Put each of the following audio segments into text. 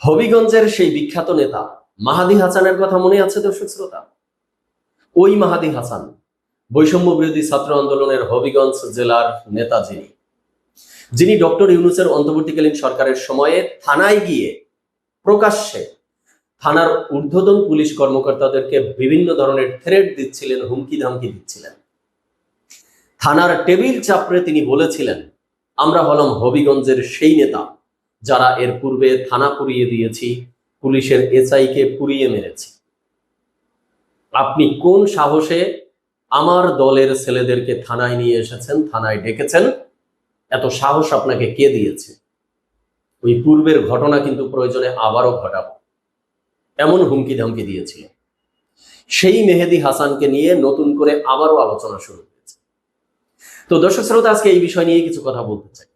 হবিগঞ্জের সেই বিখ্যাত নেতা মাহাদী হাসানের কথা মনে আছে দর্শক শ্রোতা? ওই মাহাদী হাসান বৈষম্য বিরোধী ছাত্র আন্দোলনের হবিগঞ্জ জেলার নেতা, যিনি ডক্টর ইউনূসের অন্তর্বর্তীকালীন সরকারের সময়ে থানায় গিয়ে প্রকাশ্যে থানার ঊর্ধ্বতন পুলিশ কর্মকর্তাদেরকে বিভিন্ন ধরনের থ্রেট দিচ্ছিলেন, হুমকি ধামকি দিচ্ছিলেন। থানার টেবিল চাপড়ে তিনি বলেছিলেন, আমরা হলাম হবিগঞ্জের সেই নেতা যারা এর পূর্বে থানা পুড়িয়ে দিয়েছি, পুলিশের এসআইকে পুড়িয়ে মেরেছি। আপনি কোন সাহসে আমার দলের ছেলেদেরকে থানায় নিয়ে এসেছেন, থানায় ডেকেছেন? এত সাহস আপনাকে কে দিয়েছে? ওই পূর্বের ঘটনা কিন্তু প্রয়োজনে আবারও ঘটাবো, এমন হুমকি ধামকি দিয়েছিল। সেই মেহেদী হাসানকে নিয়ে নতুন করে আবারও আলোচনা শুরু হয়েছে। তো দর্শক শ্রোতা, আজকে এই বিষয় নিয়ে কিছু কথা বলতে চাই।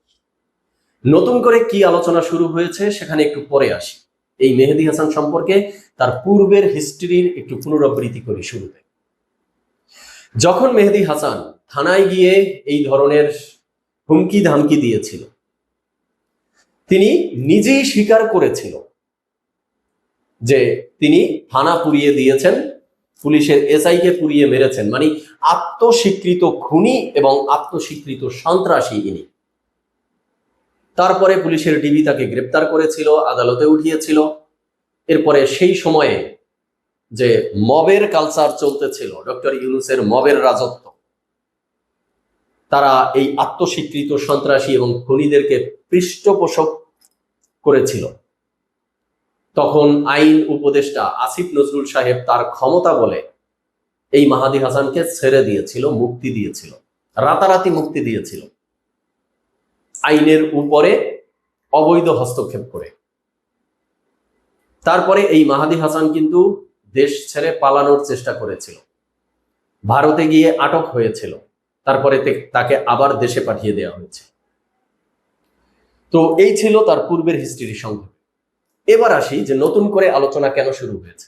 নতুন করে কি আলোচনা শুরু হয়েছে সেখানে একটু পরে আসি। এই মেহেদী হাসান সম্পর্কে তার পূর্বের হিস্ট্রির একটু পুনরাবৃত্তি করি শুরুতে। যখন মেহেদী হাসান থানায় গিয়ে এই ধরনের হুমকি ধামকি দিয়েছিল, তিনি নিজেই স্বীকার করেছিল যে তিনি থানা পুড়িয়ে দিয়েছেন, পুলিশের এসআইকে পুড়িয়ে মেরেছেন। মানে আত্মস্বীকৃত খুনি এবং আত্মস্বীকৃত সন্ত্রাসী ইনি। তারপরে পুলিশের ডিবি তাকে গ্রেপ্তার করেছিল, আদালতে উঠিয়েছিল। এরপরে সেই সময়ে যে মবের কালচার চলতেছিল, ডক্টর ইউনূসের মবের রাজত্ব, তারা এই আত্মস্বীকৃত সন্ত্রাসী এবং খুনিদেরকে পৃষ্ঠপোষক করেছিল। তখন আইন উপদেষ্টা আসিফ নজরুল সাহেব তার ক্ষমতা বলে এই মাহাদী হাসানকে ছেড়ে দিয়েছিল, মুক্তি দিয়েছিল, রাতারাতি মুক্তি দিয়েছিল, আইনের উপরে অবৈধ হস্তক্ষেপ করে। তারপরে এই মাহাদী হাসান কিন্তু দেশ ছেড়ে পালানোর চেষ্টা করেছিল, ভারতে গিয়ে আটক হয়েছিল, তারপরে তাকে আবার দেশে পাঠিয়ে দেওয়া হয়েছে। তো এই ছিল তার পূর্বের হিস্ট্রি সংক্ষেপে। এবার আসি যে নতুন করে আলোচনা কেন শুরু হয়েছে।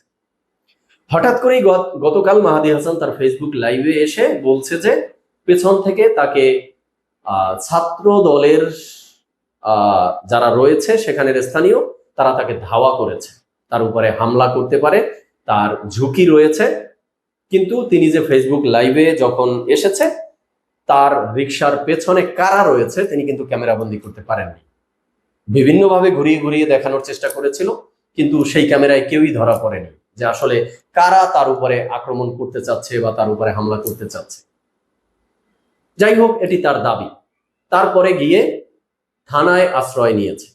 হঠাৎ করেই গতকাল মাহাদী হাসান তার ফেসবুক লাইভে এসে বলছে যে পেছন থেকে তাকে ছাত্র দলের যারা রয়েছে সেখানের স্থানীয়, তারা তাকে ধাওয়া করেছে, তার উপরে হামলা করতে পারে, তার ঝুঁকি রয়েছে। কিন্তু তিনি যে ফেসবুক লাইভে যখন এসেছে, তার রিকশার পেছনে কারা রয়েছে তিনি কিন্তু ক্যামেরাবন্দি করতে পারেননি। বিভিন্নভাবে ঘুরিয়ে ঘুরিয়ে দেখানোর চেষ্টা করেছিল, কিন্তু সেই ক্যামেরায় কেউই ধরা পড়েনি যে আসলে কারা তার উপরে আক্রমণ করতে চাচ্ছে বা তার উপরে হামলা করতে চাচ্ছে। যাই হোক, এটি তার দাবি। তারপরে গিয়ে থানায় আশ্রয় নিয়েছে।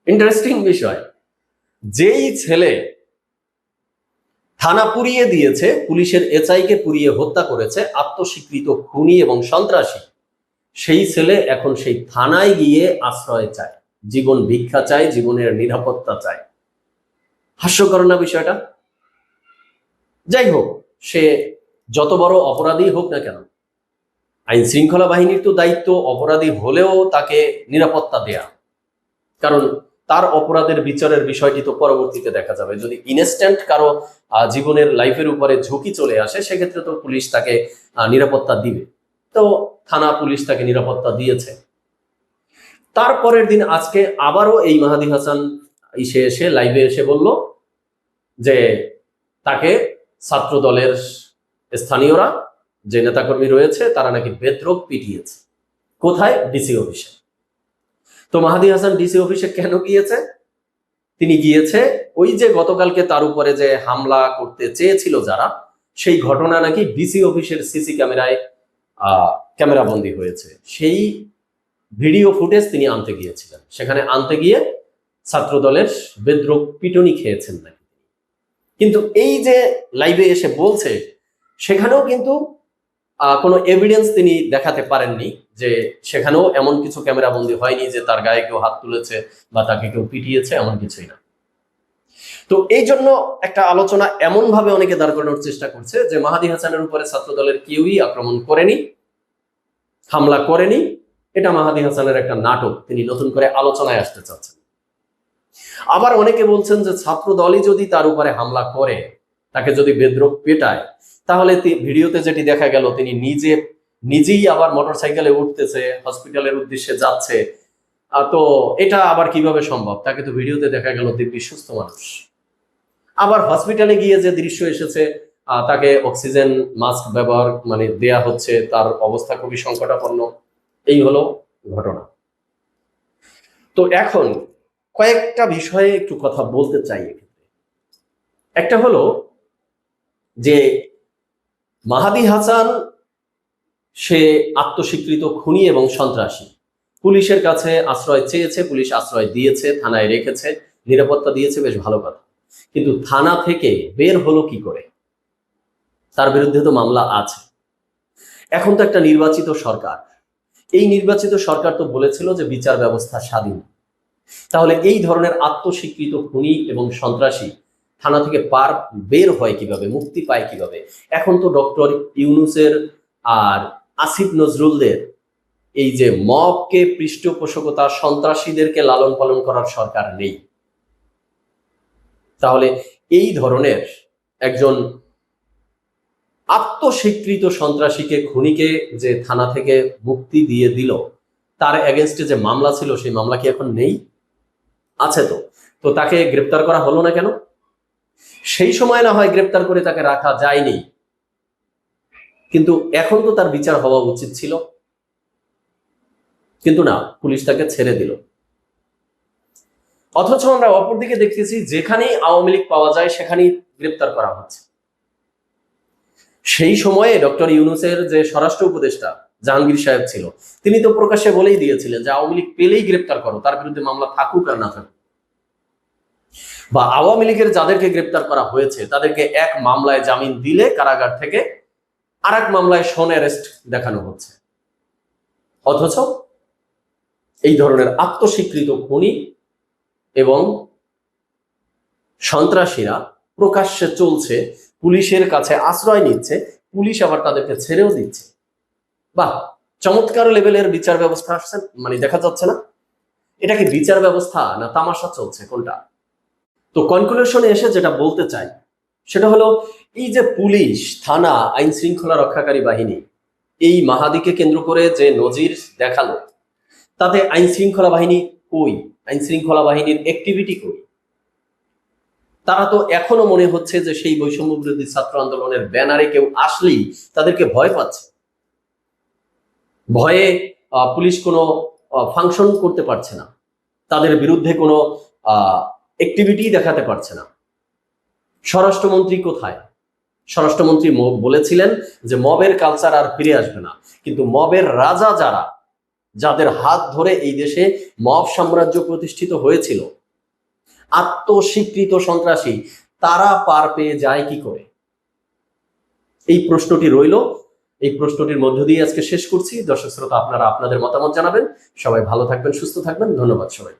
ইন্টারেস্টিং বিষয়, যেই ছেলে থানা পুড়িয়ে দিয়েছে, পুলিশের এসআইকে পুড়িয়ে হত্যা করেছে, আত্মস্বীকৃত খুনি এবং সন্ত্রাসী, সেই ছেলে এখন সেই থানায় গিয়ে আশ্রয় চায়, জীবন ভিক্ষা চায়, জীবনের নিরাপত্তা চায়। হাস্যকর না বিষয়টা? যাই হোক, সে যত বড় অপরাধী হোক না কেন, আইন শৃঙ্খলা বাহিনীর তো দায়িত্ব অপরাধী হলেও তাকে নিরাপত্তা দেয়া। কারণ তার অপরাধের বিচারের বিষয়টি তো পরবর্তীতে দেখা যাবে। যদি ইনস্ট্যান্ট কারো জীবনের লাইফের উপরে ঝুঁকি চলে আসে, সেক্ষেত্রে তো পুলিশ তাকে নিরাপত্তা দিবে। তো থানা পুলিশ তাকে নিরাপত্তা দিয়েছে। তারপরের দিন আজকে আবারও এই মাহাদী হাসান এসে লাইভে এসে বলল যে তাকে ছাত্র দলের স্থানীয়রা, যে নেতাকর্মী রয়েছে, তারা নাকি বেধড়ক পিটিয়েছে। কোথায়? ডিসি অফিসে। তো মাহাদী হাসান ডিসি অফিসে কেন গিয়েছে? তিনি গিয়েছে ওই যে গতকালকে তার উপরে যে হামলা করতে চেয়েছিল যারা, সেই ঘটনা নাকি ডিসি অফিসের সিসি ক্যামেরায় ক্যামেরাবন্দি হয়েছে। সেই ভিডিও ফুটেজ তিনি আনতে গিয়েছিলেন। সেখানে আনতে গিয়ে ছাত্র দলের বেধড়ক পিটুনি খেয়েছেন নাকি। কিন্তু এই যে লাইভে এসে বলছে, সেখানেও কিন্তু কোনো এভিডেন্স তিনি দেখাতে পারেননি যে সেখানেও এমন কিছু ক্যামেরাবন্দি হয়নি যে তার গায়ে কেউ হাত তুলেছে বা তাকে কেউ পিটিয়েছে, এমন কিছুই না। তো এই জন্য একটা আলোচনা এমন ভাবে অনেকে দাঁড় করানোর চেষ্টা করছে যে মাহাদী হাসানের উপরে ছাত্র দলের কেউই আক্রমণ করেনি, হামলা করেনি। এটা মাহাদী হাসানের একটা নাটক, তিনি নতুন করে আলোচনায় আসতে চাচ্ছেন। আবার অনেকে বলছেন যে ছাত্র দলই যদি তার উপরে হামলা করে, তাকে যদি বেধড়ক পেটায়, তাহলে ভিডিওতে যেটি দেখা গেল, তিনি নিজেই আবার মোটরসাইকেলে উঠতেছে, হসপিটালের উদ্দেশ্যে যাচ্ছে, তো এটা আবার কিভাবে সম্ভব? তাকে তো ভিডিওতে দেখা গেল দিব্যি সুস্থ মানুষ। আবার হসপিটালে গিয়ে যে দৃশ্য এসেছে, তাকে অক্সিজেন মাস্ক ব্যবহার দেয়া হচ্ছে, তার অবস্থা খুবই সংকটাপন্ন। এই হলো ঘটনা। তো এখন কয়েকটা বিষয়ে একটু কথা বলতে চাই। একটা হলো যে মাহাদী হাসান সে আত্মস্বীকৃত খুনি এবং সন্ত্রাসী। পুলিশের কাছে আশ্রয় চেয়েছে, পুলিশ আশ্রয় দিয়েছে, থানায় রেখেছে, নিরাপত্তা দিয়েছে, বেশ ভালো কথা। কিন্তু থানা থেকে বের হলো কি করে? তার বিরুদ্ধে তো মামলা আছে। এখন তো একটা নির্বাচিত সরকার, এই নির্বাচিত সরকার তো বলেছিল যে বিচার ব্যবস্থা স্বাধীন। তাহলে এই ধরনের আত্মস্বীকৃত খুনি এবং সন্ত্রাসী থানা থেকে বের হয় কিভাবে, মুক্তি পায় কিভাবে? এখন তো ডক্টর ইউনূসের আর আসিফ নজরুলদের এই যে মবকে পৃষ্ঠপোষকতা, সন্ত্রাসীদেরকে লালন পালন করার সরকার নেই। তাহলে এই ধরনের একজন আত্মস্বীকৃত সন্ত্রাসীকে, খুনিকে যে থানা থেকে মুক্তি দিয়ে দিল, তার এগেনস্টে যে মামলা ছিল সেই মামলা কি এখন নেই? আছে তো। তো তাকে গ্রেপ্তার করা হলো না কেন? সেই সময় না হয় গ্রেপ্তার করে তাকে রাখা যায়নি, কিন্তু এখন তো তার বিচার হওয়া উচিত ছিল। কিন্তু না, পুলিশ তাকে ছেড়ে দিল। অথচ আমরা অপরদিকে দেখতেছি যেখানেই আওয়ামী লীগ পাওয়া যায় সেখানেই গ্রেপ্তার করা হচ্ছে। সেই সময়ে ডক্টর ইউনূসের যে স্বরাষ্ট্র উপদেষ্টা জাহাঙ্গীর সাহেব ছিল, তিনি তো প্রকাশ্যে বলেই দিয়েছিলেন যে আওয়ামী লীগ পেলেই গ্রেপ্তার করো, তার বিরুদ্ধে মামলা থাকুক আর না থাকুক। বা আওয়ামী লীগের যাদেরকে গ্রেপ্তার করা হয়েছে তাদেরকে এক মামলায় জামিন দিলে কারাগার থেকে আর এক মামলায় শন অ্যারেস্ট দেখানো হচ্ছে। অথচ এই ধরনের আত্মস্বীকৃত খুনি এবং সন্ত্রাসীরা প্রকাশ্যে চলছে, পুলিশের কাছে আশ্রয় নিচ্ছে, পুলিশ আবার তাদেরকে ছেড়েও দিচ্ছে। বাহ, চমৎকার লেভেলের বিচার ব্যবস্থা আসছে, দেখা যাচ্ছে না? এটা কি বিচার ব্যবস্থা না তামাশা চলছে, কোনটা? তো কনক্লুশনে এসে যেটা বলতে চাই সেটা হলো, এই যে পুলিশ, থানা, আইন শৃঙ্খলা রক্ষাকারী বাহিনী এই মাহাদিকে কেন্দ্র করে যে নজির দেখালো, তাতে আইন শৃঙ্খলা বাহিনী কই? আইন শৃঙ্খলা বাহিনীর অ্যাক্টিভিটি কই? তারা তো এখনো মনে হচ্ছে যে সেই বৈষম্য বিরোধী ছাত্র আন্দোলনের ব্যানারে কেউ আসলেই তাদেরকে ভয় পাচ্ছে। ভয়ে পুলিশ কোনো ফাংশন করতে পারছে না, তাদের বিরুদ্ধে কোনো অ্যাক্টিভিটি দেখাতে পারছে না। স্বরাষ্ট্রমন্ত্রী কোথায়? স্বরাষ্ট্রমন্ত্রী বলেছিলেন যে মবের কালচার আর ফিরে আসবে না, কিন্তু মবের রাজা যারা, যাদের হাত ধরে এই দেশে মব সাম্রাজ্য প্রতিষ্ঠিত হয়েছিল, আত্মস্বীকৃত সন্ত্রাসী, তারা পার পেয়ে যায় কি করে? এই প্রশ্নটি রইল। এই প্রশ্নটির মধ্য দিয়ে আজকে শেষ করছি। দর্শক শ্রোতা, আপনারা আপনাদের মতামত জানাবেন। সবাই ভালো থাকবেন, সুস্থ থাকবেন। ধন্যবাদ সবাই।